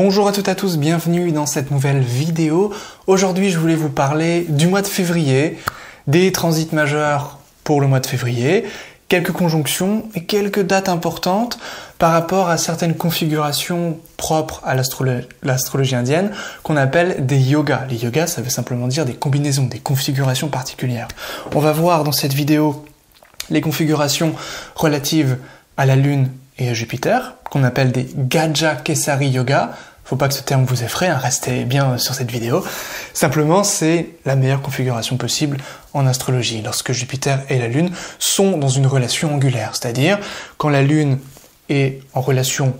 Bonjour à toutes et à tous, bienvenue dans cette nouvelle vidéo. Aujourd'hui, je voulais vous parler du mois de février, des transits majeurs pour le mois de février, quelques conjonctions et quelques dates importantes par rapport à certaines configurations propres à l'astrologie indienne qu'on appelle des yogas. Les yogas, ça veut simplement dire des combinaisons, des configurations particulières. On va voir dans cette vidéo les configurations relatives à la Lune et à Jupiter, qu'on appelle des Gaja Kesari Yoga. Faut pas que ce terme vous effraie, hein, restez bien sur cette vidéo. Simplement, c'est la meilleure configuration possible en astrologie, lorsque Jupiter et la Lune sont dans une relation angulaire, c'est-à-dire quand la Lune est en relation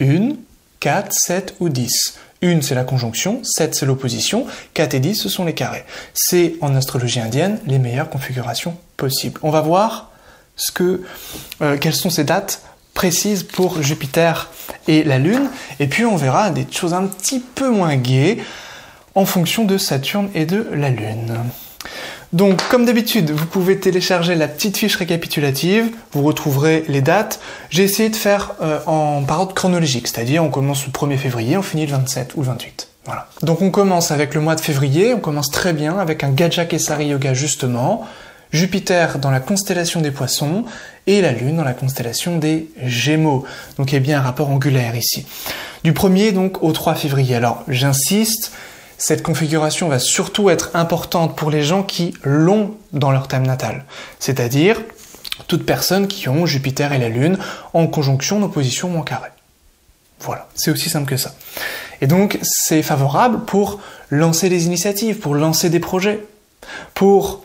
1, 4, 7 ou 10. 1, c'est la conjonction, 7, c'est l'opposition, 4 et 10, ce sont les carrés. C'est, en astrologie indienne, les meilleures configurations possibles. On va voir quelles sont ces dates précises pour Jupiter et la Lune, et puis on verra des choses un petit peu moins gaies en fonction de Saturne et de la Lune. Donc, comme d'habitude, vous pouvez télécharger la petite fiche récapitulative, vous retrouverez les dates. J'ai essayé de faire par ordre chronologique, c'est-à-dire on commence le 1er février, on finit le 27 ou le 28. Voilà. Donc on commence avec le mois de février, on commence très bien avec un Gaja Kesari Yoga justement, Jupiter dans la constellation des Poissons et la Lune dans la constellation des Gémeaux. Donc il y a bien un rapport angulaire ici. Du 1er donc au 3 février. Alors j'insiste, cette configuration va surtout être importante pour les gens qui l'ont dans leur thème natal. C'est-à-dire toutes personnes qui ont Jupiter et la Lune en conjonction, en opposition ou en carré. Voilà, c'est aussi simple que ça. Et donc c'est favorable pour lancer des initiatives, pour lancer des projets, pour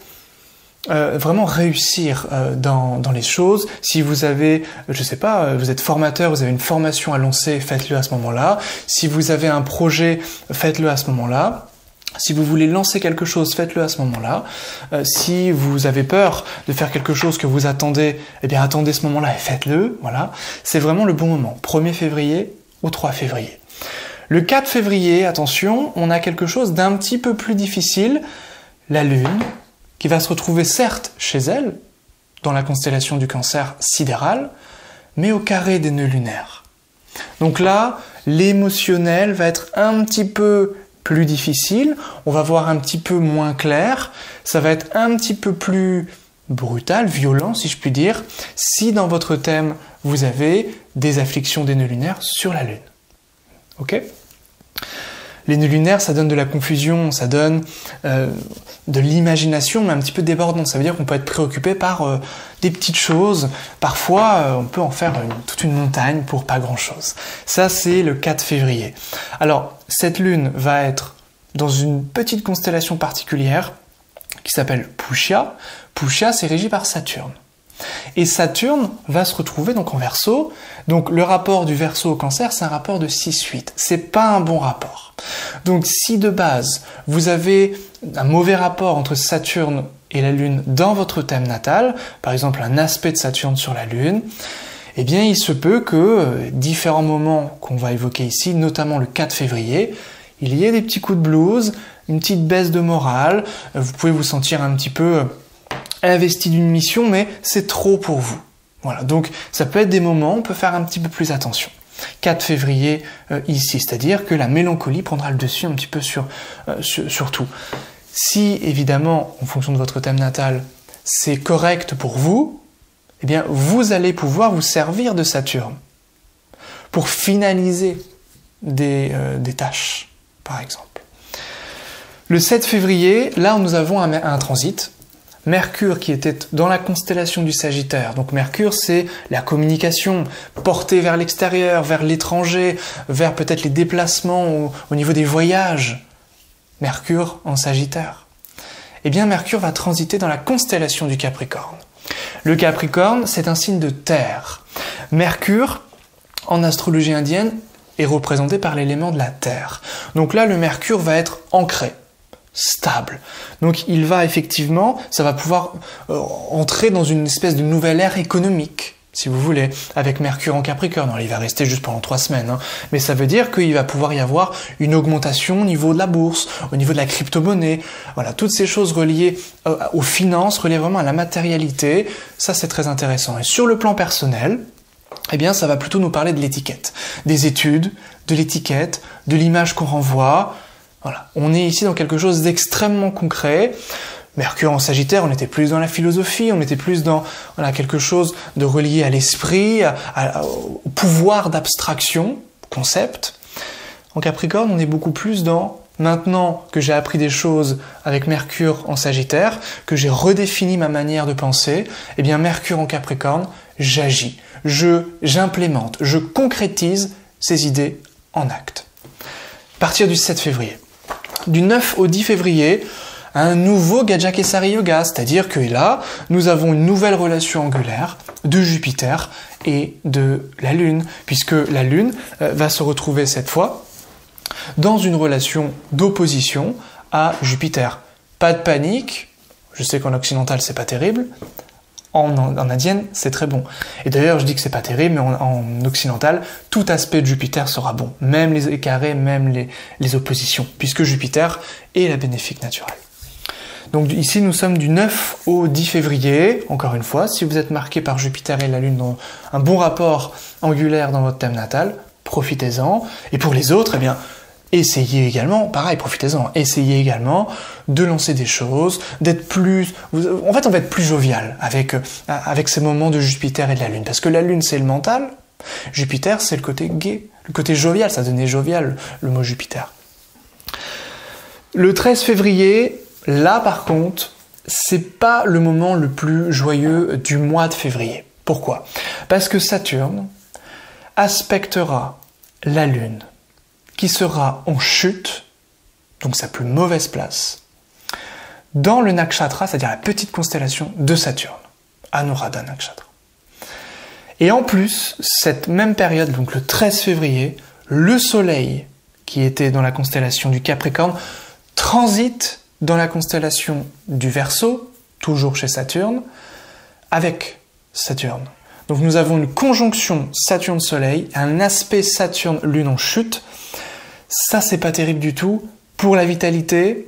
vraiment réussir dans les choses. Si vous avez, je sais pas, vous êtes formateur, vous avez une formation à lancer, faites-le à ce moment-là. Si vous avez un projet, faites-le à ce moment-là. Si vous voulez lancer quelque chose, faites-le à ce moment-là. Si vous avez peur de faire quelque chose que vous attendez, eh bien attendez ce moment-là et faites-le. Voilà, c'est vraiment le bon moment. 1er février au 3 février. Le 4 février, attention, on a quelque chose d'un petit peu plus difficile. La Lune, qui va se retrouver certes chez elle, dans la constellation du Cancer sidéral, mais au carré des nœuds lunaires. Donc là, l'émotionnel va être un petit peu plus difficile, on va voir un petit peu moins clair, ça va être un petit peu plus brutal, violent si je puis dire, si dans votre thème vous avez des afflictions des nœuds lunaires sur la Lune. Ok ? Les nœuds lunaires, ça donne de la confusion, ça donne de l'imagination, mais un petit peu débordante. Ça veut dire qu'on peut être préoccupé par des petites choses. Parfois, on peut en faire toute une montagne pour pas grand-chose. Ça, c'est le 4 février. Alors, cette lune va être dans une petite constellation particulière qui s'appelle Pushya. Pushya, c'est régi par Saturne. Et Saturne va se retrouver donc en Verseau. Donc le rapport du Verseau au Cancer, c'est un rapport de 6-8. C'est pas un bon rapport. Donc si de base, vous avez un mauvais rapport entre Saturne et la Lune dans votre thème natal, par exemple un aspect de Saturne sur la Lune, eh bien il se peut que différents moments qu'on va évoquer ici, notamment le 4 février, il y ait des petits coups de blues, une petite baisse de morale, vous pouvez vous sentir un petit peu investi d'une mission, mais c'est trop pour vous. Voilà, donc ça peut être des moments où on peut faire un petit peu plus attention. 4 février ici, c'est-à-dire que la mélancolie prendra le dessus un petit peu sur tout. Si, évidemment, en fonction de votre thème natal, c'est correct pour vous, eh bien, vous allez pouvoir vous servir de Saturne pour finaliser des tâches, par exemple. Le 7 février, là, nous avons un transit. Mercure qui était dans la constellation du Sagittaire. Donc Mercure, c'est la communication portée vers l'extérieur, vers l'étranger, vers peut-être les déplacements au niveau des voyages. Mercure en Sagittaire. Eh bien, Mercure va transiter dans la constellation du Capricorne. Le Capricorne, c'est un signe de terre. Mercure, en astrologie indienne, est représenté par l'élément de la terre. Donc là, le Mercure va être ancré, stable. Donc il va effectivement, ça va pouvoir entrer dans une espèce de nouvelle ère économique, si vous voulez, avec Mercure en Capricorne. Alors, il va rester juste pendant 3 semaines, hein, mais ça veut dire qu'il va pouvoir y avoir une augmentation au niveau de la bourse, au niveau de la crypto-monnaie, voilà, toutes ces choses reliées aux finances, reliées vraiment à la matérialité, ça c'est très intéressant. Et sur le plan personnel, eh bien ça va plutôt nous parler de l'étiquette, des études, de l'étiquette, de l'image qu'on renvoie. Voilà, on est ici dans quelque chose d'extrêmement concret. Mercure en Sagittaire, on était plus dans la philosophie, on était plus dans quelque chose de relié à l'esprit, au pouvoir d'abstraction, concept. En Capricorne, on est beaucoup plus dans, maintenant que j'ai appris des choses avec Mercure en Sagittaire, que j'ai redéfini ma manière de penser, eh bien Mercure en Capricorne, j'agis, j'implémente, je concrétise ces idées en actes. À partir du 7 février. Du 9 au 10 février, un nouveau Gaja-Kesari Yoga, c'est-à-dire que là, nous avons une nouvelle relation angulaire de Jupiter et de la Lune, puisque la Lune va se retrouver cette fois dans une relation d'opposition à Jupiter. Pas de panique, je sais qu'en occidental c'est pas terrible, en indienne c'est très bon. Et d'ailleurs je dis que c'est pas terrible, mais en occidental, tout aspect de Jupiter sera bon, même les carrés, même les oppositions, puisque Jupiter est la bénéfique naturelle. Donc ici, nous sommes du 9 au 10 février. Encore une fois, si vous êtes marqué par Jupiter et la Lune dans un bon rapport angulaire dans votre thème natal, profitez-en. Et pour les autres, eh bien, essayez également, pareil, profitez-en, essayez également de lancer des choses, d'être plus... En fait, on va être plus jovial avec ces moments de Jupiter et de la Lune. Parce que la Lune, c'est le mental. Jupiter, c'est le côté gai, le côté jovial. Ça donnait jovial, le mot Jupiter. Le 13 février... Là, par contre, c'est pas le moment le plus joyeux du mois de février. Pourquoi? Parce que Saturne aspectera la Lune, qui sera en chute, donc sa plus mauvaise place, dans le nakshatra, c'est-à-dire la petite constellation de Saturne, Anuradha Nakshatra. Et en plus, cette même période, donc le 13 février, le Soleil, qui était dans la constellation du Capricorne, transite dans la constellation du Verseau, toujours chez Saturne, avec Saturne. Donc nous avons une conjonction Saturne-Soleil, un aspect Saturne-Lune en chute. Ça, c'est pas terrible du tout pour la vitalité,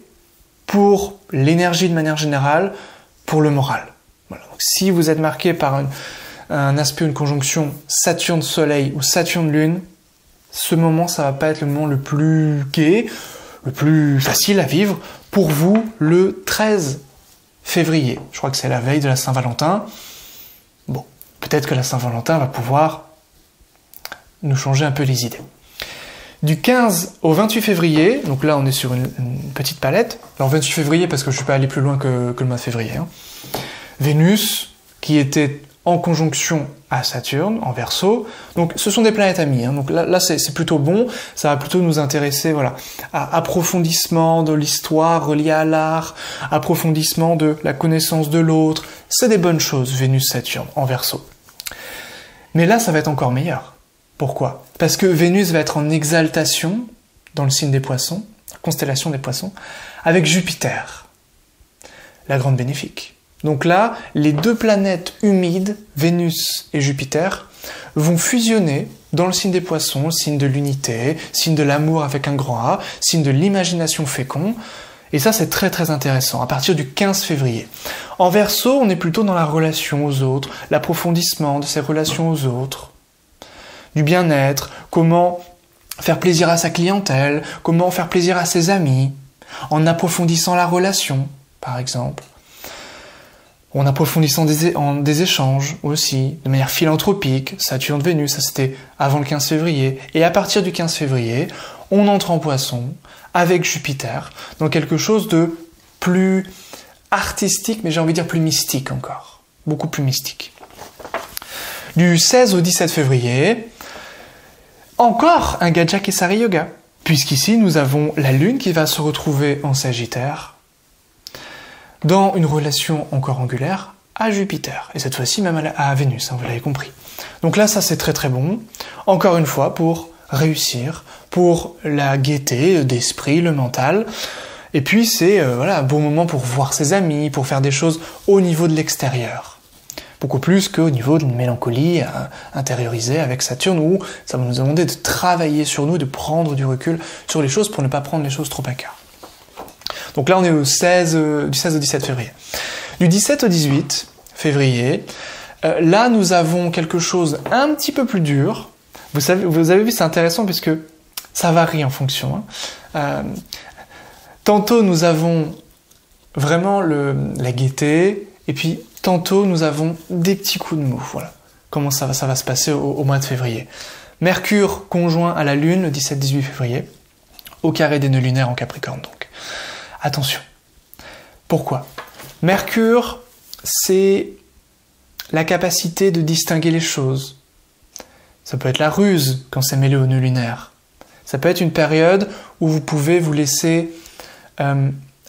pour l'énergie de manière générale, pour le moral. Voilà. Donc, si vous êtes marqué par un aspect, une conjonction Saturne-Soleil ou Saturne-Lune, ce moment, ça va pas être le moment le plus gai, le plus facile à vivre. Pour vous, le 13 février, je crois que c'est la veille de la Saint-Valentin. Bon, peut-être que la Saint-Valentin va pouvoir nous changer un peu les idées. Du 15 au 28 février, donc là on est sur une petite palette. Alors 28 février parce que je ne suis pas allé plus loin que le mois de février. Hein. Vénus, qui était en conjonction à Saturne, en Verseau. Donc ce sont des planètes amies. Hein. Donc là c'est plutôt bon. Ça va plutôt nous intéresser, voilà, à approfondissement de l'histoire reliée à l'art, approfondissement de la connaissance de l'autre. C'est des bonnes choses, Vénus-Saturne, en Verseau. Mais là, ça va être encore meilleur. Pourquoi? Parce que Vénus va être en exaltation dans le signe des Poissons, la constellation des Poissons, avec Jupiter, la grande bénéfique. Donc là, les deux planètes humides, Vénus et Jupiter, vont fusionner dans le signe des Poissons, le signe de l'unité, signe de l'amour avec un grand A, signe de l'imagination fécond. Et ça, c'est très très intéressant, à partir du 15 février. En Verseau, on est plutôt dans la relation aux autres, l'approfondissement de ces relations aux autres, du bien-être, comment faire plaisir à sa clientèle, comment faire plaisir à ses amis, en approfondissant la relation, par exemple. En approfondissant des échanges aussi, de manière philanthropique, Saturne-Vénus, ça c'était avant le 15 février. Et à partir du 15 février, on entre en Poisson, avec Jupiter, dans quelque chose de plus artistique, mais j'ai envie de dire plus mystique encore. Beaucoup plus mystique. Du 16 au 17 février, encore un Gaja-Kesari Yoga, puisqu'ici nous avons la Lune qui va se retrouver en Sagittaire, dans une relation encore angulaire à Jupiter, et cette fois-ci même à Vénus, hein, vous l'avez compris. Donc là, ça c'est très très bon, encore une fois, pour réussir, pour la gaieté d'esprit, le mental, et puis c'est voilà, un bon moment pour voir ses amis, pour faire des choses au niveau de l'extérieur, beaucoup plus qu'au niveau d'une mélancolie intériorisée avec Saturne, où ça va nous demander de travailler sur nous, de prendre du recul sur les choses pour ne pas prendre les choses trop à cœur. Donc là, on est du 16 au 17 février. Du 17 au 18 février, Là, nous avons quelque chose un petit peu plus dur. Vous avez vu, c'est intéressant puisque ça varie en fonction. Tantôt, nous avons vraiment la gaieté, et puis tantôt, nous avons des petits coups de mou. Voilà comment ça va se passer au mois de février. Mercure conjoint à la Lune le 17-18 février, au carré des nœuds lunaires en Capricorne donc. Attention. Pourquoi? Mercure, c'est la capacité de distinguer les choses. Ça peut être la ruse quand c'est mêlé au nœud lunaire. Ça peut être une période où vous pouvez vous laisser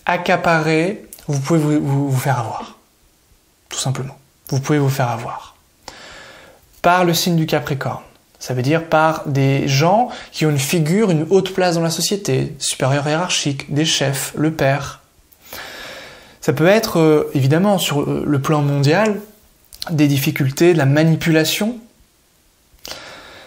accaparer, vous pouvez vous faire avoir. Tout simplement. Vous pouvez vous faire avoir. Par le signe du Capricorne. Ça veut dire par des gens qui ont une figure, une haute place dans la société, supérieur hiérarchique, des chefs, le père. Ça peut être, évidemment, sur le plan mondial, des difficultés, de la manipulation.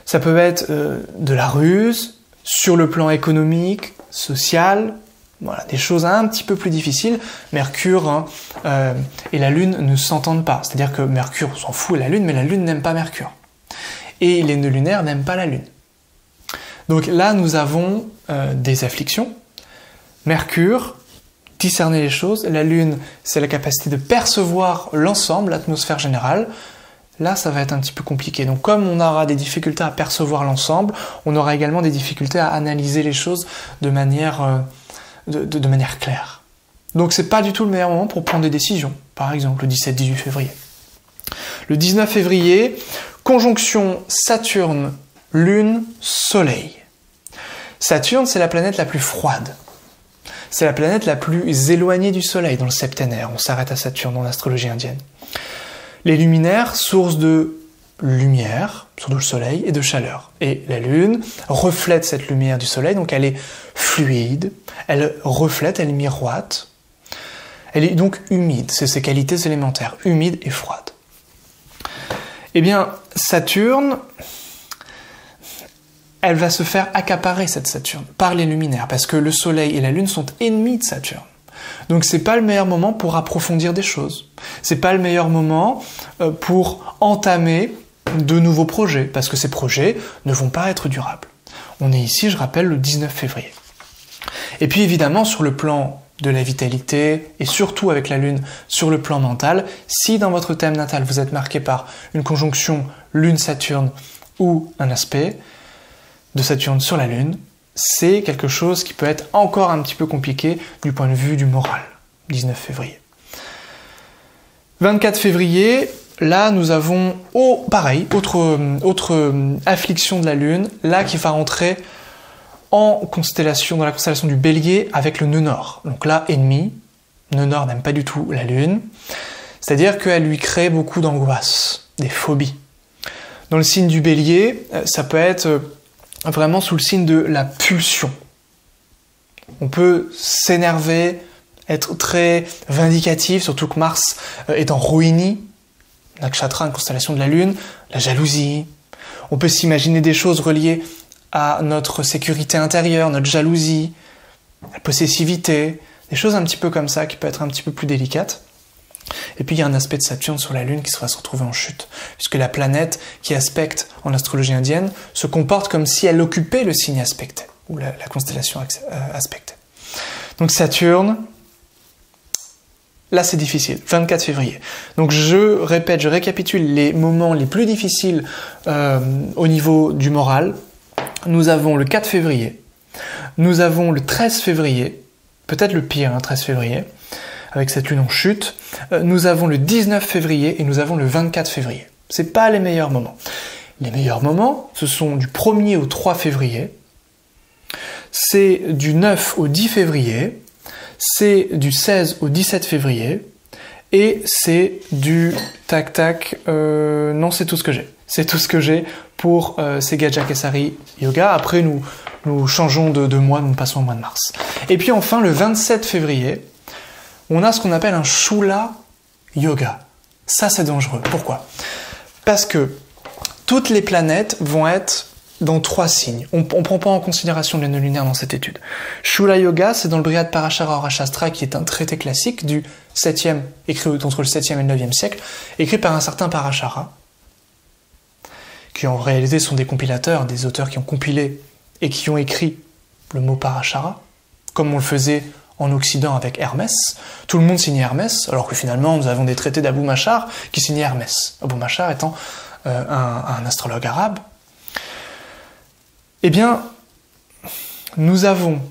Ça peut être de la ruse, sur le plan économique, social, voilà, des choses un petit peu plus difficiles. Mercure et la Lune ne s'entendent pas. C'est-à-dire que Mercure s'en fout de la Lune, mais la Lune n'aime pas Mercure. Et les nœuds lunaires n'aiment pas la Lune. Donc là, nous avons des afflictions. Mercure, discerner les choses. La Lune, c'est la capacité de percevoir l'ensemble, l'atmosphère générale. Là, ça va être un petit peu compliqué. Donc comme on aura des difficultés à percevoir l'ensemble, on aura également des difficultés à analyser les choses de manière claire. Donc c'est pas du tout le meilleur moment pour prendre des décisions. Par exemple, le 17-18 février. Le 19 février, conjonction Saturne, Lune, Soleil. Saturne, c'est la planète la plus froide. C'est la planète la plus éloignée du Soleil dans le septénaire. On s'arrête à Saturne dans l'astrologie indienne. Les luminaires, source de lumière, source de Soleil et de chaleur. Et la Lune reflète cette lumière du Soleil, donc elle est fluide, elle reflète, elle miroite. Elle est donc humide, c'est ses qualités élémentaires, humide et froide. Eh bien, Saturne, elle va se faire accaparer, cette Saturne, par les luminaires, parce que le Soleil et la Lune sont ennemis de Saturne. Donc c'est pas le meilleur moment pour approfondir des choses. C'est pas le meilleur moment pour entamer de nouveaux projets, parce que ces projets ne vont pas être durables. On est ici, je rappelle, le 19 février. Et puis évidemment, sur le plan de la vitalité, et surtout avec la Lune sur le plan mental, si dans votre thème natal vous êtes marqué par une conjonction Lune-Saturne ou un aspect de Saturne sur la Lune, c'est quelque chose qui peut être encore un petit peu compliqué du point de vue du moral. 19 février. 24 février, là nous avons, pareil, autre affliction de la Lune, là qui va rentrer en constellation, dans la constellation du Bélier avec le nœud nord. Donc là, ennemi, nœud nord n'aime pas du tout la Lune, c'est-à-dire qu'elle lui crée beaucoup d'angoisse, des phobies. Dans le signe du Bélier, ça peut être vraiment sous le signe de la pulsion. On peut s'énerver, être très vindicatif, surtout que Mars est en Rohini, Nakshatra, une constellation de la Lune, la jalousie. On peut s'imaginer des choses reliées à notre sécurité intérieure, notre jalousie, la possessivité, des choses un petit peu comme ça qui peuvent être un petit peu plus délicates. Et puis il y a un aspect de Saturne sur la Lune qui va se retrouver en chute, puisque la planète qui aspecte en astrologie indienne se comporte comme si elle occupait le signe aspecté, ou la constellation aspectée. Donc Saturne, là c'est difficile, 24 février. Donc je répète, je récapitule les moments les plus difficiles au niveau du moral. Nous avons le 4 février, nous avons le 13 février, peut-être le pire, 13 février, avec cette lune en chute. Nous avons le 19 février et nous avons le 24 février. C'est pas les meilleurs moments. Les meilleurs moments, ce sont du 1er au 3 février, c'est du 9 au 10 février, c'est du 16 au 17 février, et c'est du non, c'est tout ce que j'ai. C'est tout ce que j'ai pour ces Gajakesari Yoga. Après, nous changeons de mois, nous passons au mois de mars. Et puis enfin, le 27 février, on a ce qu'on appelle un Shula Yoga. Ça, c'est dangereux. Pourquoi? Parce que toutes les planètes vont être dans 3 signes. On prend pas en considération les nœuds lunaires dans cette étude. Shula Yoga, c'est dans le Brihad Parashara Orashastra, qui est un traité classique du 7e, écrit entre le 7e et le 9e siècle, écrit par un certain Parashara, qui en réalité sont des compilateurs, des auteurs qui ont compilé et qui ont écrit le mot Parashara, comme on le faisait en Occident avec Hermès. Tout le monde signait Hermès, alors que finalement nous avons des traités d'Abou Machar qui signaient Hermès. Abou Machar étant un astrologue arabe. Eh bien, nous avons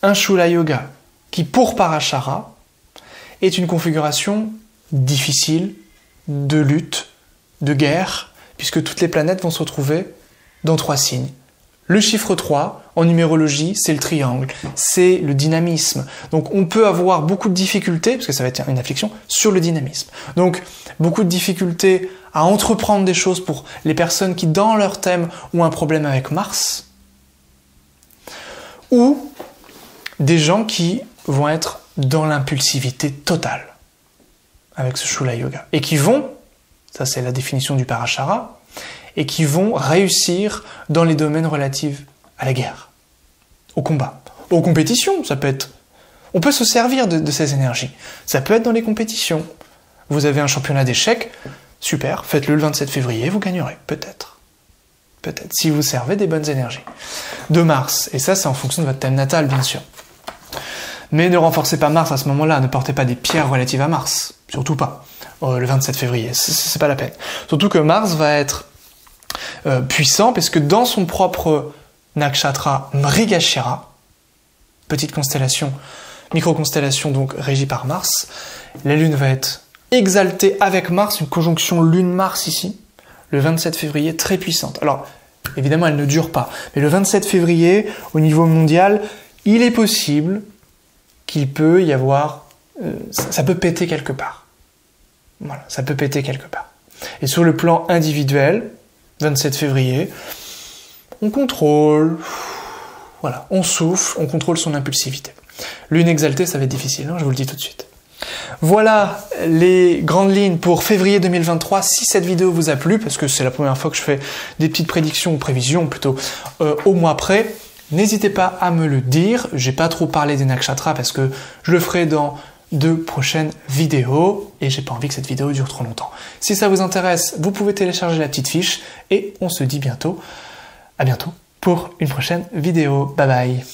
un Shula Yoga qui, pour Parashara, est une configuration difficile, de lutte, de guerre, puisque toutes les planètes vont se retrouver dans 3 signes. Le chiffre 3, en numérologie, c'est le triangle, c'est le dynamisme. Donc on peut avoir beaucoup de difficultés, parce que ça va être une affliction, sur le dynamisme. Donc beaucoup de difficultés à entreprendre des choses pour les personnes qui, dans leur thème, ont un problème avec Mars, ou des gens qui vont être dans l'impulsivité totale avec ce Shula Yoga, et qui vont, ça c'est la définition du Parashara, et qui vont réussir dans les domaines relatifs à la guerre, au combat, aux compétitions. Ça peut être, on peut se servir de ces énergies. Ça peut être dans les compétitions. Vous avez un championnat d'échecs, super, faites-le le 27 février, vous gagnerez, peut-être. Peut-être, si vous servez des bonnes énergies. De Mars, et ça c'est en fonction de votre thème natal, bien sûr. Mais ne renforcez pas Mars à ce moment-là, ne portez pas des pierres relatives à Mars, surtout pas, le 27 février, c'est pas la peine. Surtout que Mars va être puissant, parce que dans son propre nakshatra Mrigashira, petite constellation, micro-constellation donc régie par Mars, la Lune va être exaltée avec Mars, une conjonction Lune-Mars ici, le 27 février, très puissante. Alors, évidemment, elle ne dure pas, mais le 27 février, au niveau mondial, il est possible qu'il peut y avoir... ça peut péter quelque part. Voilà, ça peut péter quelque part. Et sur le plan individuel, 27 février, on contrôle, voilà, on souffle, on contrôle son impulsivité. Lune exaltée, ça va être difficile, hein, je vous le dis tout de suite. Voilà les grandes lignes pour février 2023. Si cette vidéo vous a plu, parce que c'est la première fois que je fais des petites prédictions ou prévisions plutôt au mois près, n'hésitez pas à me le dire. J'ai pas trop parlé des nakshatras parce que je le ferai dans 2 prochaines vidéos et j'ai pas envie que cette vidéo dure trop longtemps. Si ça vous intéresse, vous pouvez télécharger la petite fiche et on se dit à bientôt pour une prochaine vidéo. Bye bye.